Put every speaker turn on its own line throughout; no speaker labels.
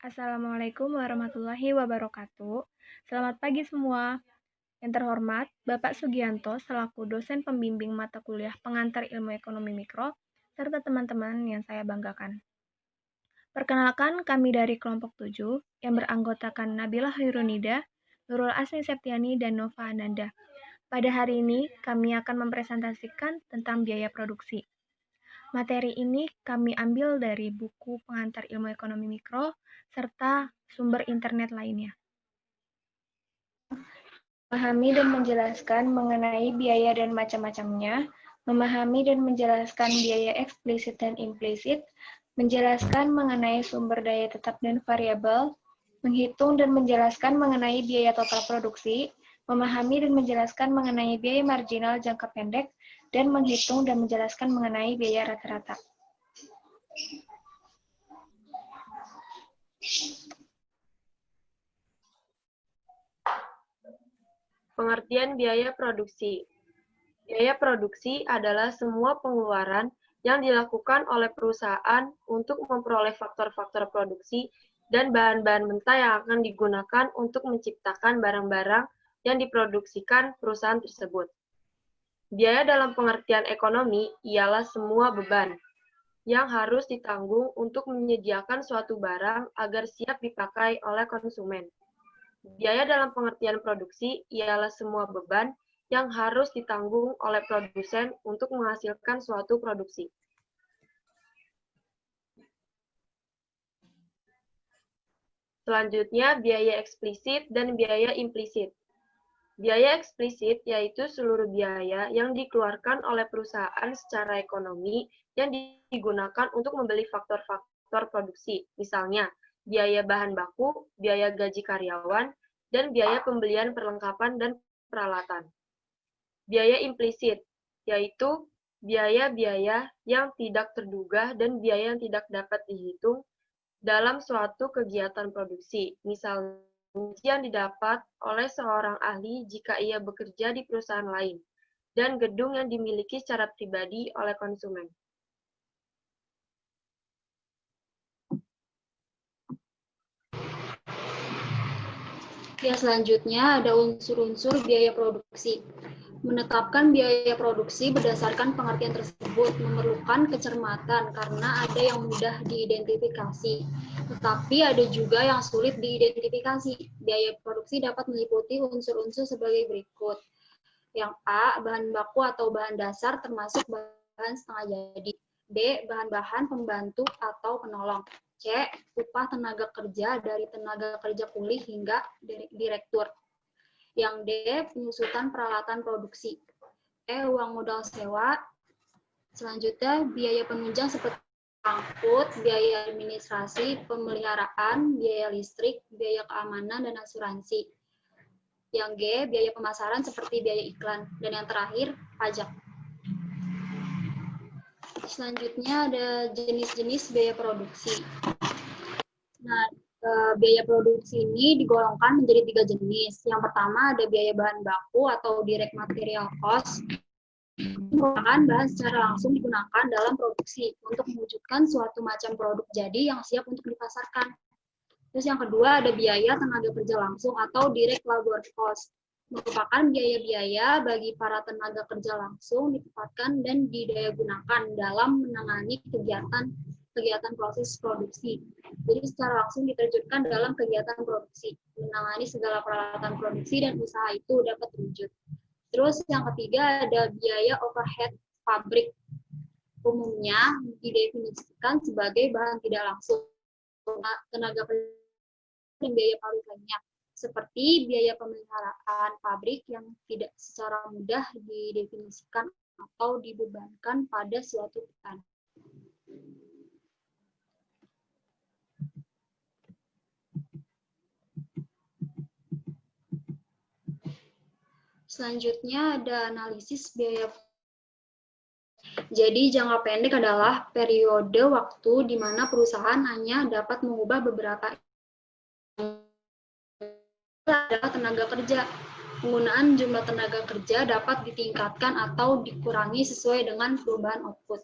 Assalamualaikum warahmatullahi wabarakatuh. Selamat pagi semua. Yang terhormat, Bapak Sugianto selaku dosen pembimbing mata kuliah pengantar ilmu ekonomi mikro, serta teman-teman yang saya banggakan. Perkenalkan, kami dari kelompok 7 yang beranggotakan Nabila Hairunida, Nurul Asni Septiani, dan Nova Ananda. Pada hari ini, kami akan mempresentasikan tentang biaya produksi. Materi ini kami ambil dari buku pengantar ilmu ekonomi mikro, serta sumber internet lainnya. Memahami dan menjelaskan mengenai biaya dan macam-macamnya, memahami dan menjelaskan biaya eksplisit dan implisit, menjelaskan mengenai sumber daya tetap dan variabel, menghitung dan menjelaskan mengenai biaya total produksi, memahami dan menjelaskan mengenai biaya marginal jangka pendek, dan menghitung dan menjelaskan mengenai biaya rata-rata.
Pengertian biaya produksi. Biaya produksi adalah semua pengeluaran yang dilakukan oleh perusahaan untuk memperoleh faktor-faktor produksi dan bahan-bahan mentah yang akan digunakan untuk menciptakan barang-barang yang diproduksikan perusahaan tersebut. Biaya dalam pengertian ekonomi ialah semua beban yang harus ditanggung untuk menyediakan suatu barang agar siap dipakai oleh konsumen. Biaya dalam pengertian produksi ialah semua beban yang harus ditanggung oleh produsen untuk menghasilkan suatu produksi. Selanjutnya, biaya eksplisit dan biaya implisit. Biaya eksplisit yaitu seluruh biaya yang dikeluarkan oleh perusahaan secara ekonomi yang digunakan untuk membeli faktor-faktor produksi, misalnya biaya bahan baku, biaya gaji karyawan, dan biaya pembelian perlengkapan dan peralatan. Biaya implisit, yaitu biaya-biaya yang tidak terduga dan biaya yang tidak dapat dihitung dalam suatu kegiatan produksi, misalnya yang didapat oleh seorang ahli jika ia bekerja di perusahaan lain, dan gedung yang dimiliki secara pribadi oleh konsumen.
Ya, selanjutnya ada unsur-unsur biaya produksi. Menetapkan biaya produksi berdasarkan pengertian tersebut memerlukan kecermatan karena ada yang mudah diidentifikasi, tetapi ada juga yang sulit diidentifikasi. Biaya produksi dapat meliputi unsur-unsur sebagai berikut. Yang A, bahan baku atau bahan dasar termasuk bahan setengah jadi. B, bahan-bahan pembantu atau penolong. C, upah tenaga kerja dari tenaga kerja kuli hingga direktur. Yang D, penyusutan peralatan produksi. E, uang modal sewa. Selanjutnya, biaya penunjang seperti angkut, biaya administrasi, pemeliharaan, biaya listrik, biaya keamanan, dan asuransi. Yang G, biaya pemasaran seperti biaya iklan. Dan yang terakhir, pajak. Selanjutnya ada jenis-jenis biaya produksi. Nah, biaya produksi ini digolongkan menjadi 3 jenis. Yang pertama ada biaya bahan baku atau direct material cost. Merupakan bahan secara langsung digunakan dalam produksi untuk mewujudkan suatu macam produk jadi yang siap untuk dipasarkan. Terus yang kedua ada biaya tenaga kerja langsung atau direct labor cost. Merupakan biaya-biaya bagi para tenaga kerja langsung ditempatkan dan didayagunakan dalam menangani kegiatan proses produksi. Jadi secara langsung diterjunkan dalam kegiatan produksi, menangani segala peralatan produksi dan usaha itu dapat terwujud. Terus yang ketiga ada biaya overhead pabrik. Umumnya didefinisikan sebagai bahan tidak langsung tenaga kerja dan biaya pabrik lainnya, seperti biaya pemeliharaan pabrik yang tidak secara mudah didefinisikan atau dibebankan pada suatu perusahaan. Selanjutnya ada analisis biaya. Jadi jangka pendek adalah periode waktu di mana perusahaan hanya dapat mengubah beberapa adalah tenaga kerja. Penggunaan jumlah tenaga kerja dapat ditingkatkan atau dikurangi sesuai dengan perubahan output.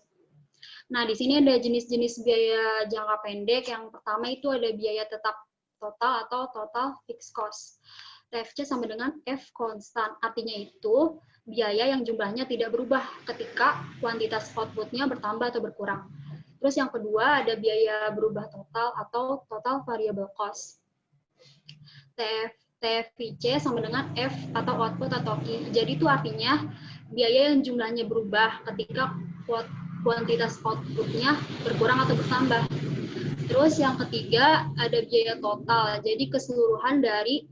Nah, di sini ada jenis-jenis biaya jangka pendek. Yang pertama itu ada biaya tetap total atau total fixed cost. TFC sama dengan F konstan. Artinya itu biaya yang jumlahnya tidak berubah ketika kuantitas output-nya bertambah atau berkurang. Terus yang kedua ada biaya berubah total atau total variable cost. TFVC sama dengan F atau output atau Q. Jadi itu artinya biaya yang jumlahnya berubah ketika kuantitas output-nya berkurang atau bertambah. Terus yang ketiga ada biaya total. Jadi keseluruhan dari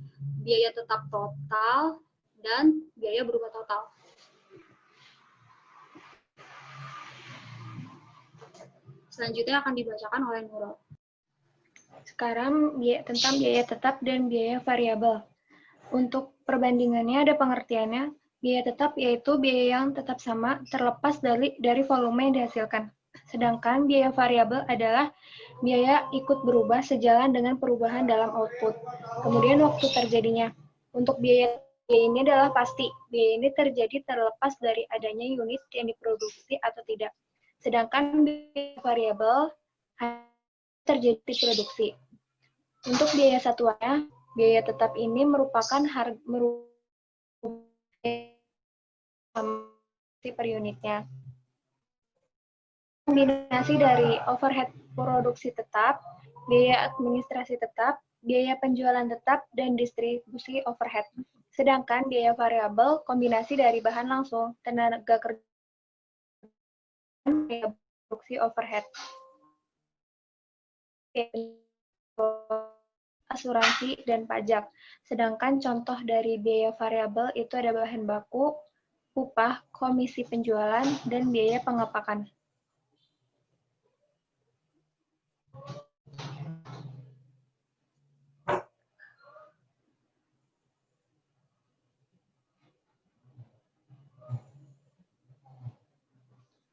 biaya tetap total dan biaya berubah total. Selanjutnya akan dibacakan oleh Nurul.
Sekarang tentang biaya tetap dan biaya variabel. Untuk perbandingannya ada pengertiannya. Biaya tetap yaitu biaya yang tetap sama terlepas dari volume yang dihasilkan. Sedangkan biaya variabel adalah biaya ikut berubah sejalan dengan perubahan dalam output. Kemudian waktu terjadinya. Untuk biaya ini adalah pasti. Biaya ini terjadi terlepas dari adanya unit yang diproduksi atau tidak. Sedangkan biaya variabel terjadi di produksi. Untuk biaya satuannya, biaya tetap ini merupakan harga per unitnya. Kombinasi dari overhead produksi tetap, biaya administrasi tetap, biaya penjualan tetap, dan distribusi overhead. Sedangkan biaya variabel kombinasi dari bahan langsung, tenaga kerja, dan biaya produksi overhead. Asuransi, dan pajak. Sedangkan contoh dari biaya variabel itu ada bahan baku, upah, komisi penjualan, dan biaya pengepakan.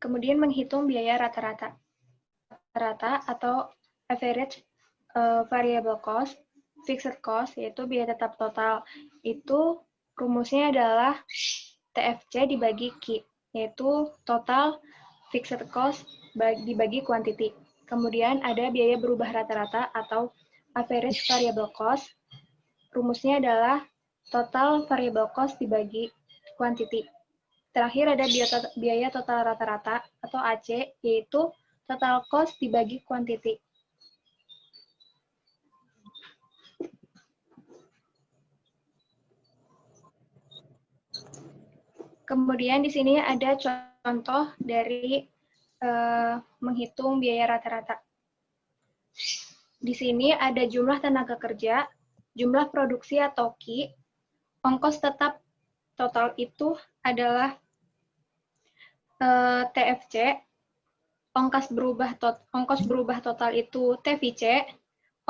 Kemudian menghitung biaya rata-rata. Rata atau average variable cost, fixed cost, yaitu biaya tetap total. Itu rumusnya adalah TFC dibagi Q, yaitu total fixed cost dibagi quantity. Kemudian ada biaya berubah rata-rata atau average variable cost. Rumusnya adalah total variable cost dibagi quantity. Terakhir ada biaya total rata-rata atau AC, yaitu total cost dibagi quantity. Kemudian di sini ada contoh dari menghitung biaya rata-rata. Di sini ada jumlah tenaga kerja, jumlah produksi atau Q, ongkos tetap total itu adalah TFC, ongkos berubah total itu TVC,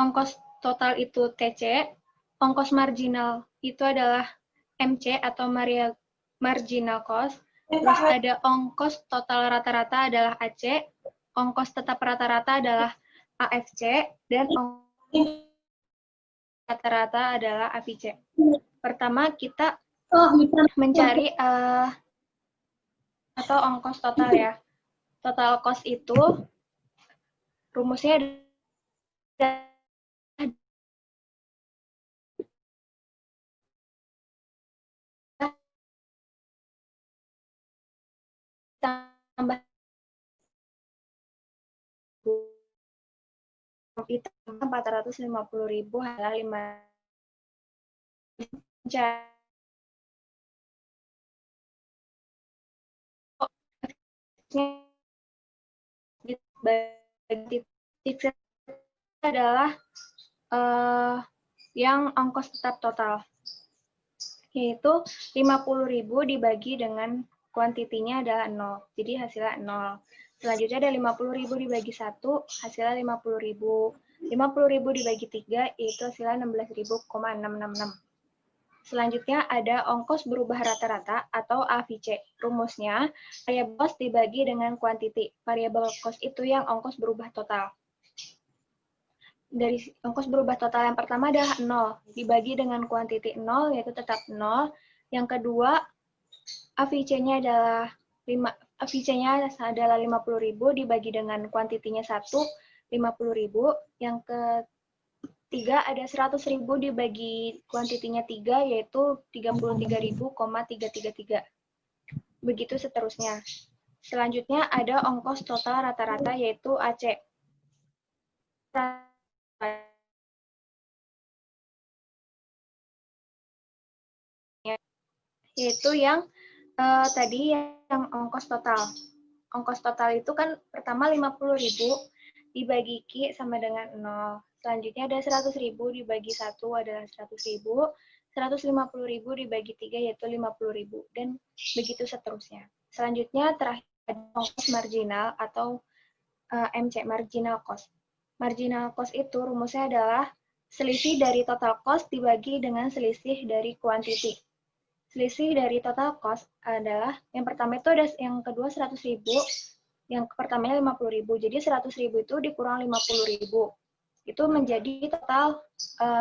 ongkos total itu TC, ongkos marginal itu adalah MC atau marginal cost, terus ada ongkos total rata-rata adalah AC, ongkos tetap rata-rata adalah AFC, dan ongkos rata-rata adalah AVC. Pertama kita mencari atau ongkos total ya. Total cost itu rumusnya tambah ditambah 450.000 adalah 5 titik adalah yang ongkos tetap total, yaitu 50.000 dibagi dengan kuantitinya adalah 0, jadi hasilnya 0. Selanjutnya ada 50.000 dibagi 1, hasilnya 50.000. 50.000 dibagi 3, yaitu hasilnya 16.666. Selanjutnya ada ongkos berubah rata-rata atau AVC. Rumusnya, variable cost dibagi dengan quantity. Variable cost itu yang ongkos berubah total. Dari ongkos berubah total yang pertama adalah 0, dibagi dengan quantity 0, yaitu tetap 0. Yang kedua, AVC-nya adalah VC-nya adalah 50.000 dibagi dengan kuantitinya 1, 50.000. Yang ketiga ada 100.000 dibagi kuantitinya 3, yaitu 33.333. Begitu seterusnya. Selanjutnya ada ongkos total rata-rata, yaitu AC. Yaitu yang tadi yang ongkos total. Ongkos total itu kan pertama 50.000 dibagi Q sama dengan 0. Selanjutnya ada 100.000 dibagi 1 adalah 100.000. 150.000 dibagi 3 yaitu 50.000. Dan begitu seterusnya. Selanjutnya terakhir ada ongkos marginal atau MC, marginal cost. Marginal cost itu rumusnya adalah selisih dari total cost dibagi dengan selisih dari quantity. Selisih dari total cost adalah, yang pertama itu ada, yang kedua 100.000, yang pertamanya 50.000. Jadi 100.000 itu dikurang 50.000. Itu menjadi total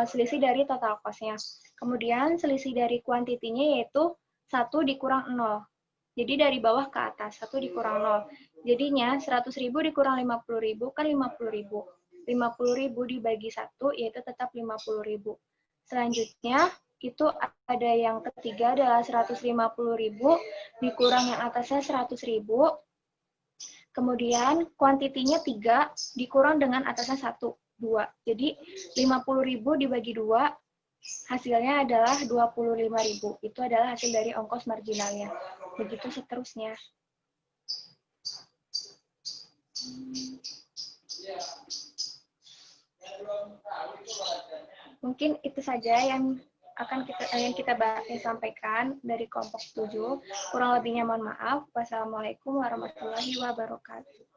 selisih dari total cost-nya. Kemudian selisih dari kuantitinya yaitu 1 dikurang 0. Jadi dari bawah ke atas, 1 dikurang 0. Jadinya 100.000 dikurang 50.000 kan 50.000. 50.000 dibagi 1 yaitu tetap 50.000. Selanjutnya itu ada yang ketiga adalah 150.000 dikurang yang atasnya 100.000. Kemudian kuantitinya 3 dikurang dengan atasnya 1, 2. Jadi 50.000 dibagi 2 hasilnya adalah 25.000. Itu adalah hasil dari ongkos marginalnya. Begitu seterusnya. Mungkin itu saja yang akan kita sampaikan dari kelompok 7. Kurang lebihnya mohon maaf. Wassalamualaikum warahmatullahi wabarakatuh.